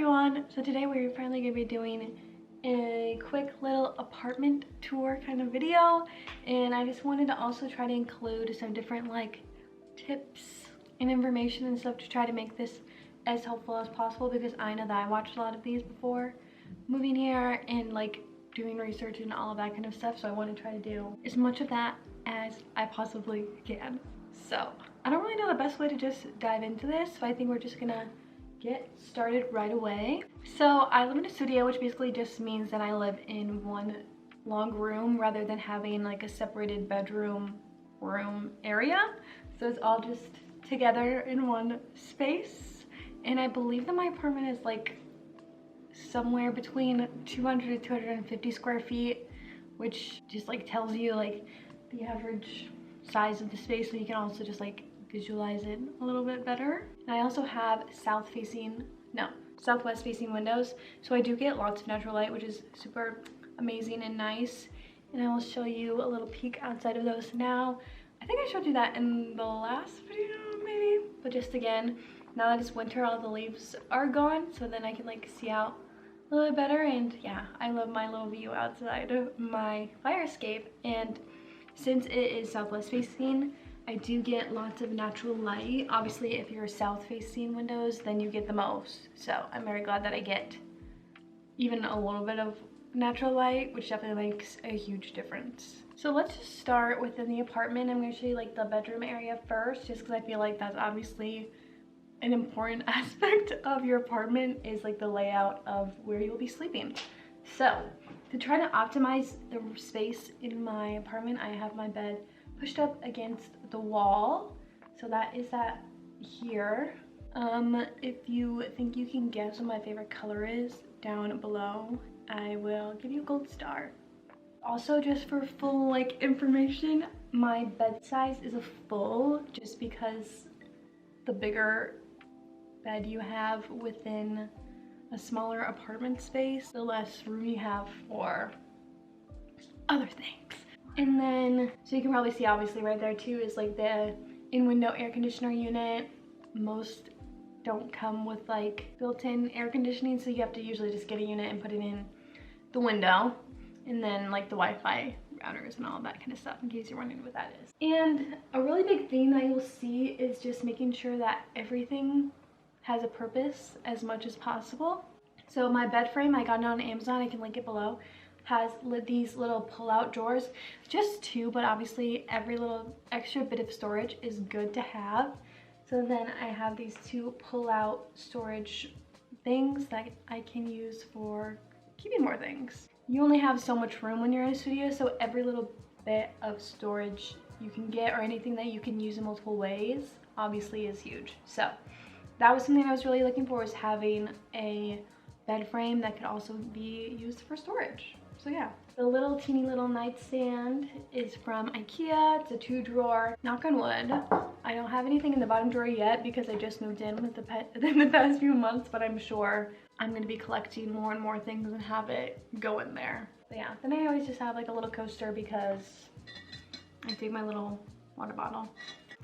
everyone! So today we're finally going to be doing a quick little apartment tour kind of video, and I just wanted to also try to include some different like tips and information and stuff to try to make this as helpful as possible, because I know that I watched a lot of these before moving here and like doing research and all of that kind of stuff, so I want to try to do as much of that as I possibly can. So I don't really know the best way to just dive into this, so I think we're just gonna get started right away. So I live in a studio, which basically just means that I live in one long room rather than having like a separated bedroom room area. So it's all just together in one space, and I believe that my apartment is like somewhere between 200 to 250 square feet, which just like tells you like the average size of the space, so you can also just like visualize it a little bit better. And I also have southwest facing windows, so I do get lots of natural light, which is super amazing and nice. And I will show you a little peek outside of those now. I think I showed you that in the last video maybe, but just again, now that it's winter, all the leaves are gone, so then I can like see out a little bit better. And yeah, I love my little view outside of my fire escape. And since it is southwest facing, I do get lots of natural light. Obviously, if you're south facing windows, then you get the most. So I'm very glad that I get even a little bit of natural light, which definitely makes a huge difference. So let's just start within the apartment. I'm going to show you like the bedroom area first, just because I feel like that's obviously an important aspect of your apartment, is like the layout of where you'll be sleeping. So to try to optimize the space in my apartment, I have my bed pushed up against the wall, so that is that here. If you think you can guess what my favorite color is, down below I will give you a gold star. Also, just for full like information, my bed size is a full, just because the bigger bed you have within a smaller apartment space, the less room you have for other things. And then, so you can probably see obviously right there too is like the in-window air conditioner unit. Most don't come with like built-in air conditioning, so you have to usually just get a unit and put it in the window. And then like the Wi-Fi routers and all that kind of stuff, in case you're wondering what that is. And a really big thing that you'll see is just making sure that everything has a purpose as much as possible. So my bed frame, I got it on Amazon, I can link it below, has these little pull-out drawers, just two, but obviously every little extra bit of storage is good to have. So then I have these two pull-out storage things that I can use for keeping more things. You only have so much room when you're in a studio, so every little bit of storage you can get, or anything that you can use in multiple ways, obviously is huge. So that was something I was really looking for, was having a bed frame that could also be used for storage. So yeah, the little teeny little nightstand is from IKEA. It's a 2-drawer, knock on wood. I don't have anything in the bottom drawer yet because I just moved in with the pet in the past few months, but I'm sure I'm gonna be collecting more and more things and have it go in there. But yeah, then I always just have like a little coaster because I take my little water bottle.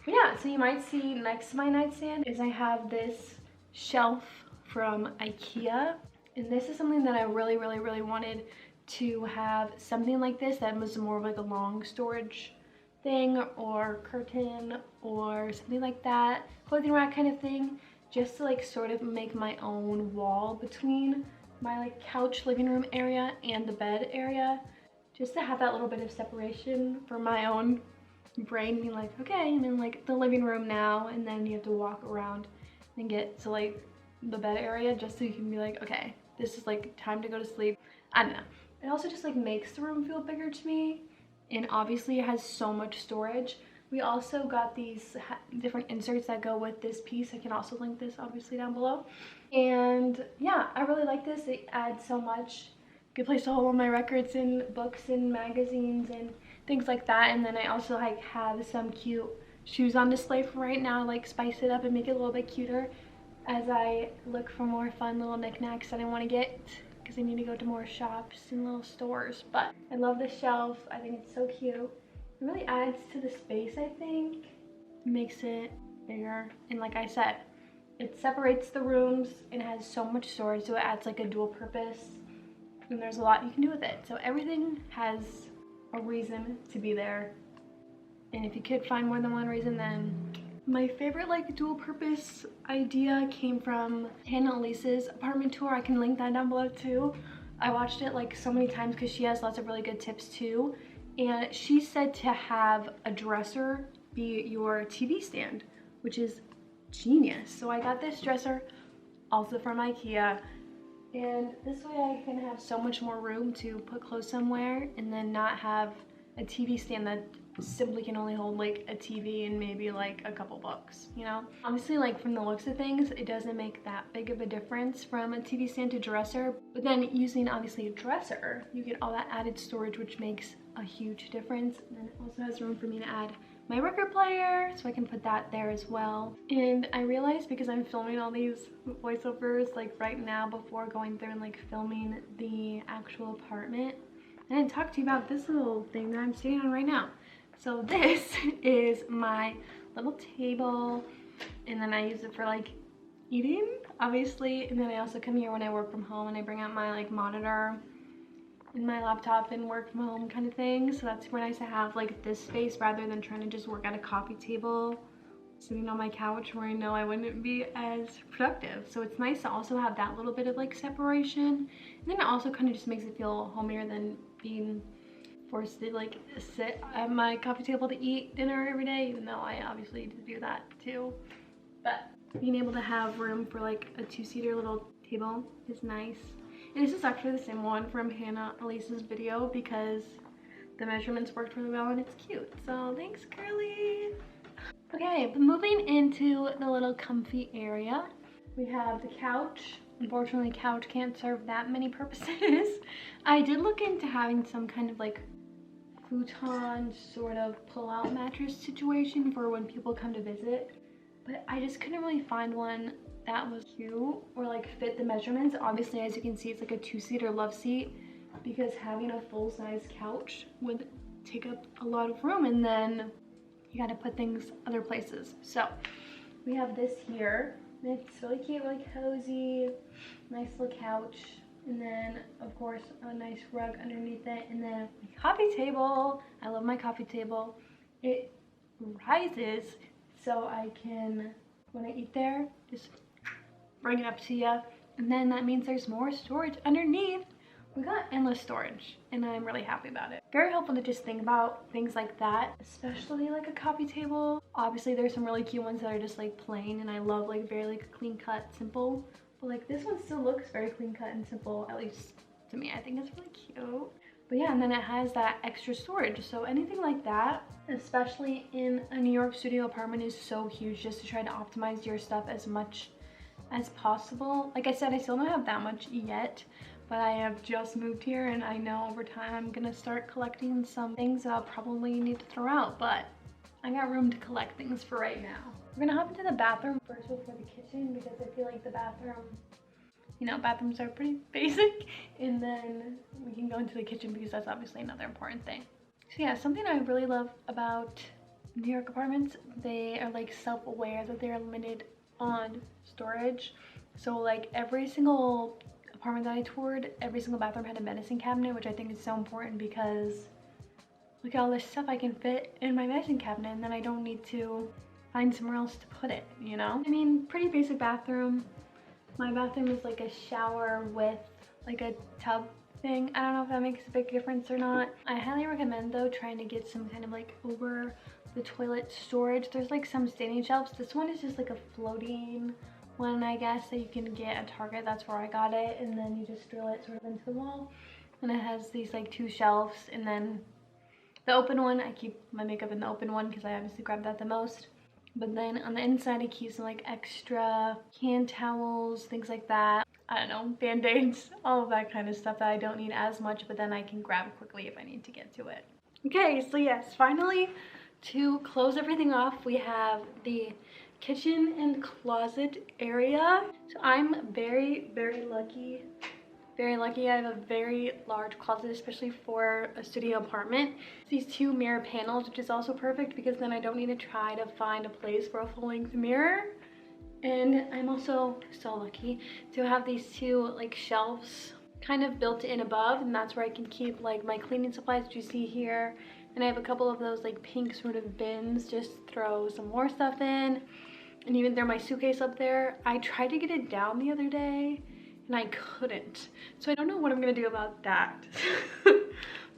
But yeah, so you might see next to my nightstand is I have this shelf from IKEA. And this is something that I really wanted to have, something like this that was more of like a long storage thing, or curtain or something like that, clothing rack kind of thing, just to like sort of make my own wall between my like couch living room area and the bed area, just to have that little bit of separation for my own brain, being like, okay, I'm in like the living room now, and then you have to walk around and get to like the bed area, just so you can be like, okay, this is like time to go to sleep. I don't know. It also just like makes the room feel bigger to me, and obviously it has so much storage. We also got these different inserts that go with this piece. I can also link this obviously down below. And yeah, I really like this. It adds so much. Good place to hold all my records and books and magazines and things like that. And then I also like have some cute shoes on display for right now, like spice it up and make it a little bit cuter as I look for more fun little knickknacks that I want to get, because I need to go to more shops and little stores. But I love this shelf. I think it's so cute. It really adds to the space, I think. Makes it bigger. And like I said, It separates the rooms and has so much storage, so it adds like a dual purpose, and there's a lot you can do with it. So everything has a reason to be there, and if you could find more than one reason, then my favorite like dual purpose idea came from Hannah Elise's apartment tour. I can link that down below too. I watched it like so many times because she has lots of really good tips too, and she said to have a dresser be your TV stand, which is genius. So I got this dresser also from IKEA, and this way I can have so much more room to put clothes somewhere and then not have a TV stand that simply can only hold like a TV and maybe like a couple books, you know? Obviously, like from the looks of things, it doesn't make that big of a difference from a TV stand to dresser, but then using obviously a dresser, you get all that added storage, which makes a huge difference. And then it also has room for me to add my record player, so I can put that there as well. And I realized, because I'm filming all these voiceovers like right now before going through and like filming the actual apartment, I didn't talk to you about this little thing that I'm sitting on right now. So this is my little table, and then I use it for like eating, obviously, and then I also come here when I work from home and I bring out my like monitor and my laptop and work from home kind of thing. So that's super nice to have like this space rather than trying to just work at a coffee table sitting on my couch where I know I wouldn't be as productive. So it's nice to also have that little bit of like separation, and then it also kind of just makes it feel homier than being forced to like sit at my coffee table to eat dinner every day, even though I obviously do that too. But being able to have room for like a two-seater little table is nice. And this is actually the same one from Hannah Elise's video because the measurements worked really well and it's cute. So thanks, girly. Okay, but moving into the little comfy area, we have the couch. Unfortunately, couch can't serve that many purposes. I did look into having some kind of like futon sort of pull-out mattress situation for when people come to visit, but I just couldn't really find one that was cute or like fit the measurements. Obviously, as you can see, it's like a two-seater love seat, because having a full-size couch would take up a lot of room, and then you got to put things other places. So we have this here. It's really cute, really cozy, nice little couch, and then of course a nice rug underneath it, and then my coffee table. I love my coffee table. It rises so I can, when I eat there, just bring it up to you, and then that means there's more storage underneath. We got endless storage, and I'm really happy about it. Very helpful to just think about things like that, especially like a coffee table. Obviously, there's some really cute ones that are just like plain, and I love like very like clean cut, simple. But like this one still looks very clean cut and simple, at least to me. I think it's really cute. But yeah, and then it has that extra storage. So anything like that, especially in a New York studio apartment, is so huge, just to try to optimize your stuff as much as possible. Like I said, I still don't have that much yet, but I have just moved here, and I know over time I'm gonna start collecting some things that I'll probably need to throw out, but I got room to collect things for right now. We're gonna hop into the bathroom first before the kitchen, because I feel like the bathroom, you know, bathrooms are pretty basic, and then we can go into the kitchen because that's obviously another important thing. So yeah, something I really love about New York apartments, they are like self-aware that they're limited on storage. So like every single apartment that I toured, every single bathroom had a medicine cabinet, which I think is so important, because look at all this stuff I can fit in my medicine cabinet, and then I don't need to find somewhere else to put it, you know? I mean, pretty basic bathroom. My bathroom is like a shower with like a tub thing. I don't know if that makes a big difference or not. I highly recommend though trying to get some kind of like over the toilet storage. There's like some standing shelves. This one is just like a floating one, I guess, that you can get at Target. That's where I got it, and then you just drill it sort of into the wall, and it has these like two shelves, and then the open one, I keep my makeup in the open one because I obviously grabbed that the most. But then on the inside, I keep some like extra hand towels, things like that. I don't know, band-aids, all of that kind of stuff that I don't need as much, but then I can grab quickly if I need to get to it. Okay, so yes, finally, to close everything off, we have the kitchen and closet area. So I'm very, very lucky. Very lucky. I have a very large closet, especially for a studio apartment. These two mirror panels, which is also perfect because then I don't need to try to find a place for a full-length mirror. And I'm also so lucky to have these two like shelves kind of built in above, and that's where I can keep like my cleaning supplies, which you see here. And I have a couple of those like pink sort of bins, just throw some more stuff in, and even throw my suitcase up there. I tried to get it down the other day and I couldn't, so I don't know what I'm gonna do about that. But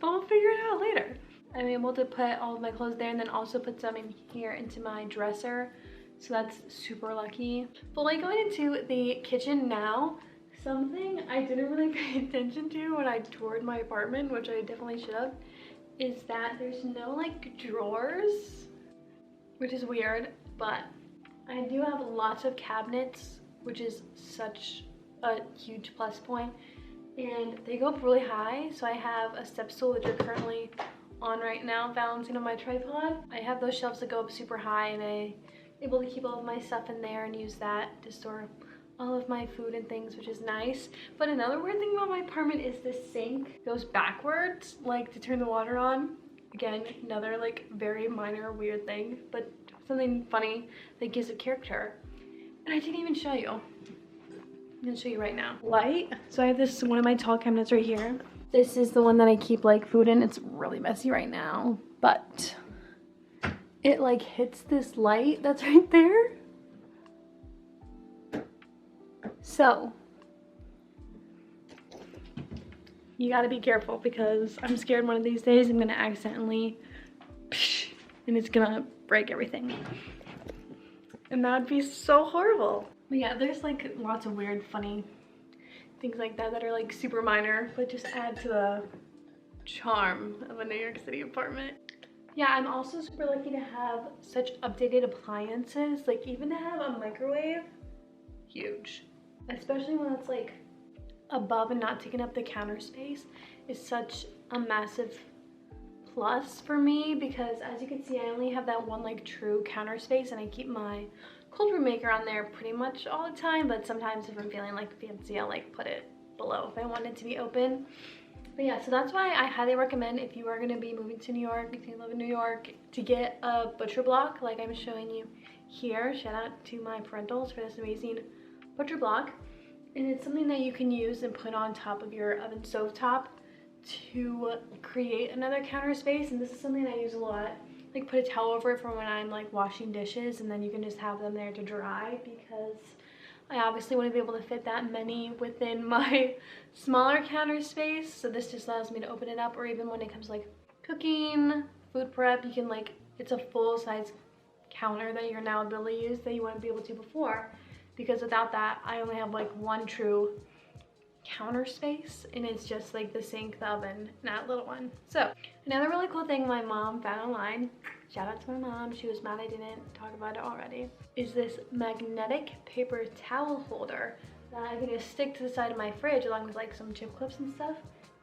we'll figure it out later. I'm able to put all of my clothes there and then also put some in here into my dresser, so that's super lucky. But like going into the kitchen now, something I didn't really pay attention to when I toured my apartment, which I definitely should have, is that there's no like drawers, which is weird, but I do have lots of cabinets, which is such a huge plus point, and they go up really high. So I have a step stool, which are currently on right now, balancing on my tripod. I have those shelves that go up super high, and I'm able to keep all of my stuff in there and use that to store all of my food and things, which is nice. But another weird thing about my apartment is the sink goes backwards, like to turn the water on. Again, another like very minor weird thing, but something funny that gives it character. And I didn't even show you. I'm gonna show you right now. Light. So I have this one of my tall cabinets right here. This is the one that I keep like food in. It's really messy right now, but it like hits this light that's right there. So you gotta be careful, because I'm scared one of these days I'm gonna accidentally and it's gonna break everything. And that would be so horrible. But yeah, there's like lots of weird, funny things like that that are like super minor, but just add to the charm of a New York City apartment. Yeah, I'm also super lucky to have such updated appliances. Like even to have a microwave, huge. Especially when it's like above and not taking up the counter space is such a massive plus for me, because as you can see, I only have that one like true counter space, and I keep my cold brew maker on there pretty much all the time. But sometimes if I'm feeling like fancy, I'll like put it below if I want it to be open. But yeah, so that's why I highly recommend, if you are going to be moving to New York, if you live in New York, to get a butcher block like I'm showing you here. Shout out to my parentals for this amazing butcher block. And it's something that you can use and put on top of your oven stovetop to create another counter space. And this is something I use a lot. Like put a towel over it for when I'm like washing dishes, and then you can just have them there to dry, because I obviously wouldn't be able to fit that many within my smaller counter space. So this just allows me to open it up, or even when it comes to like cooking, food prep, you can like, it's a full size counter that you're now able to use that you wouldn't be able to before. Because without that, I only have like one true counter space, and it's just like the sink, the oven, and that little one. So another really cool thing my mom found online, shout out to my mom, she was mad I didn't talk about it already, is this magnetic paper towel holder that I can just stick to the side of my fridge along with like some chip clips and stuff,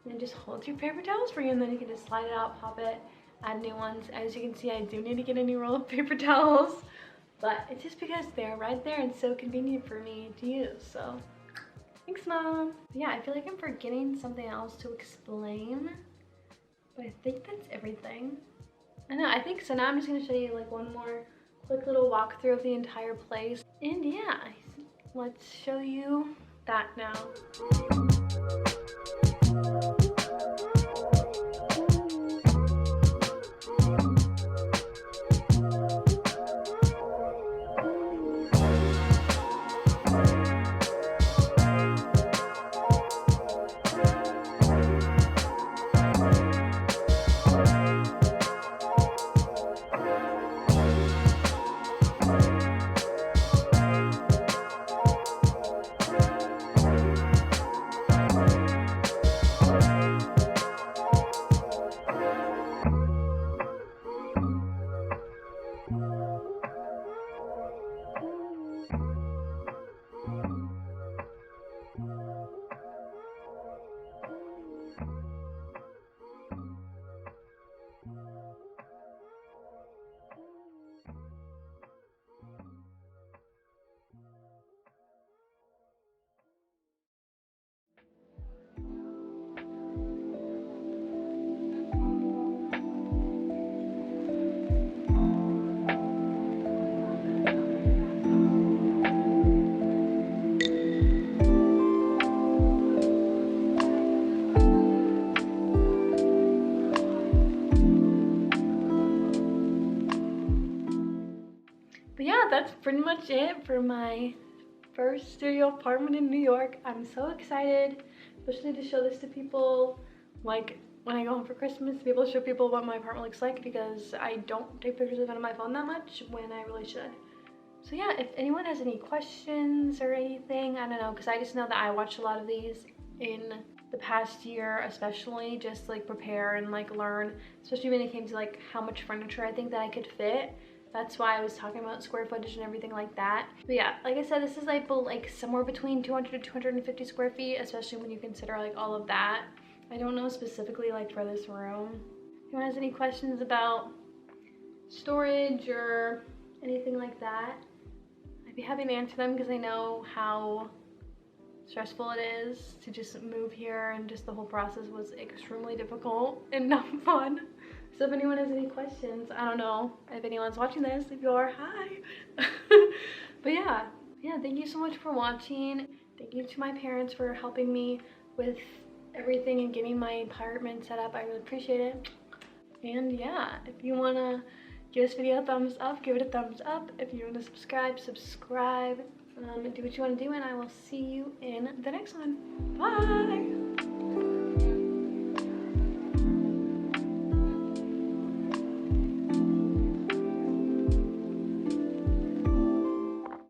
and then just holds your paper towels for you, and then you can just slide it out, pop it, add new ones. As you can see, I do need to get a new roll of paper towels, but it's just because they're right there and so convenient for me to use. So thanks, Mom. Yeah, I feel like I'm forgetting something else to explain, but I think that's everything. I know, I think so. Now I'm just gonna show you like one more quick little walkthrough of the entire place. And yeah, let's show you that now. But yeah, that's pretty much it for my first studio apartment in New York. I'm so excited, especially to show this to people, like when I go home for Christmas, to be able to show people what my apartment looks like, because I don't take pictures of it on my phone that much when I really should. So yeah, if anyone has any questions or anything, I don't know, because I just know that I watched a lot of these in the past year, especially just like prepare and like learn, especially when it came to like how much furniture I think that I could fit. That's why I was talking about square footage and everything like that. But yeah, like I said, this is like somewhere between 200 to 250 square feet, especially when you consider like all of that. I don't know specifically like for this room. If anyone has any questions about storage or anything like that, I'd be happy to answer them, because I know how stressful it is to just move here, and just the whole process was extremely difficult and not fun. So if anyone has any questions, I don't know if anyone's watching this. If you are, hi. But yeah, thank you so much for watching. Thank you to my parents for helping me with everything and getting my apartment set up. I really appreciate it. And yeah, if you want to give this video a thumbs up, give it a thumbs up. If you want to subscribe, subscribe. And do what you want to do, and I will see you in the next one. Bye!